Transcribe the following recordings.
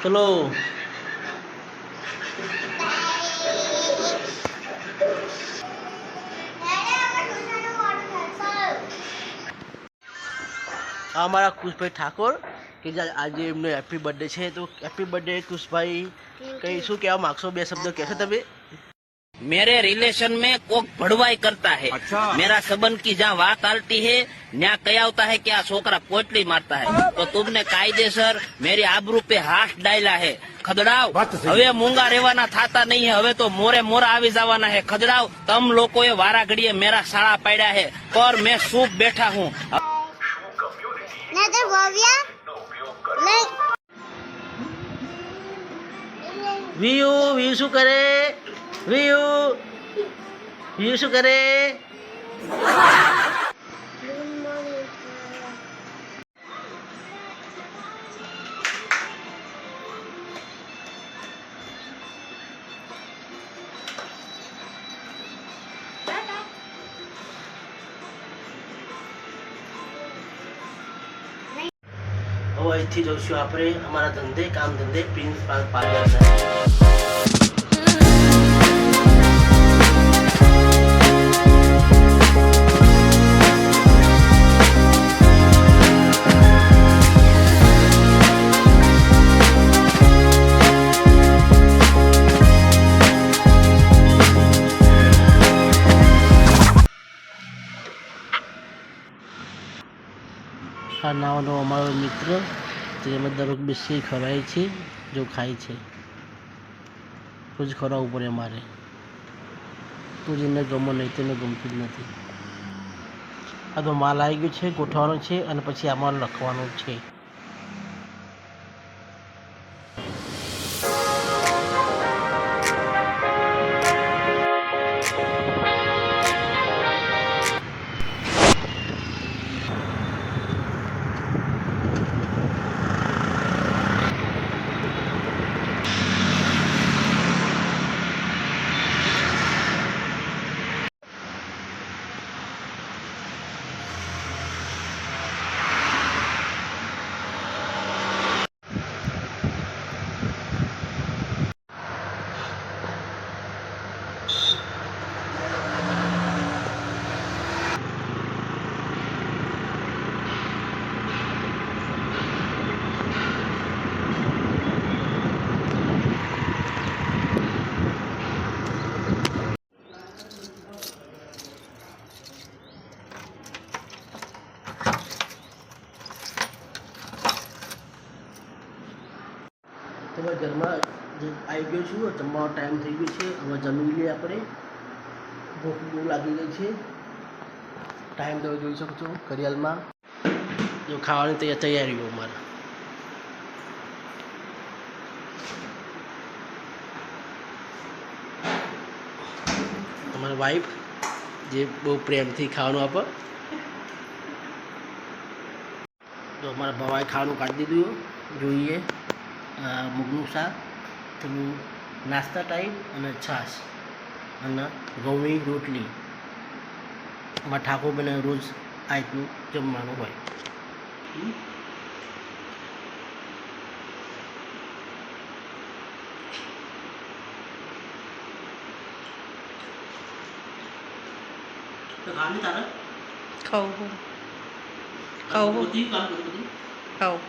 चलो हमारा खुश भाई ठाकुर कि आज एमनो हैप्पी बर्थडे है तो हैप्पी बर्थडे खुश भाई कई शू कहवा मागशो बे शब्द कहशो तमे मेरे रिलेशन में कोक भड़वाई करता है। अच्छा। मेरा संबंध की जहाँ बात आलती है न्या कया होता है कि आ छोकरा पोटली मारता है तो तुमने कायदेसर मेरी आबरू पे हाथ डाला है। खदड़ाव हवे मूंगा रेवाना थाता नहीं है, हवे तो मोरे मोरा आवी जावाना है। खदड़ाव तम लोगोए वारा घड़िए मेरा साड़ा पाड्या है और मैं सूप बैठा हूँ। वीयू वीयू शू करे वीयू वीयू शू करे હવે અહીંથી જઈશું આપણે અમારા ધંધે કામ ધંધે પ્રિન્સ પાર્લર આ નાવાનો અમારો મિત્ર તેમાં દરરોજ બેસી ખવાય છે જો ખાય છે રોજ ખવડાવવું પડે અમારે તો જેને ગમો નહીં તેને ગમતું જ નથી। આ તો માલ આવી ગયો છે ગોઠવવાનો છે અને પછી આમાં લખવાનું છે। તો ભાઈ ઘરમાં જે આવી ગયો છું જમવાનો ટાઈમ થઈ ગયો છે હવે જમી લઈએ આપણે ભૂખ બહુ લાગી ગઈ છે ટાઈમ તમે જોઈ શકો છો ઘડિયાળમાં જો ખાવાની તૈયારીઓ અમારે અમારા વાઈફ જે બહુ પ્રેમથી ખાવાનું આપે તો અમારા ભવાએ ખાવાનું કાઢી દીધું જોઈએ મૂગનું શાક થોડું નાસ્તા ટાઈપ અને છાશ અને ઘઉંની રોટલી એમાં ઠાકોરબેને રોજ આ રીતનું જમવાનું હોય। તો ખાવાની તારે ખાવું ખાવું ખાવું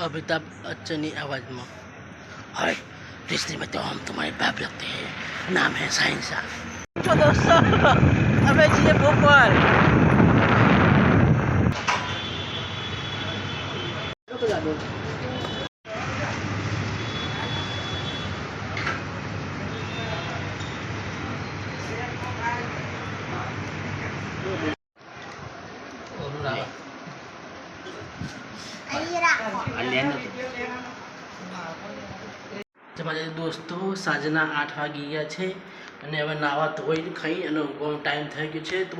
अमिताभ बच्चन की आवाज़ में हाय रिश्ते में तो हम तुम्हारे बाप लगते हैं नाम है साइंसा। तो दोस्तों हमें चाहिए भोपाल તમારા દોસ્તો સાંજના 8 વાગી ગયા છે અને હવે નાવા ધોઈને ખાઈ અને ઊંઘવાનો ટાઈમ થઈ ગયો છે તો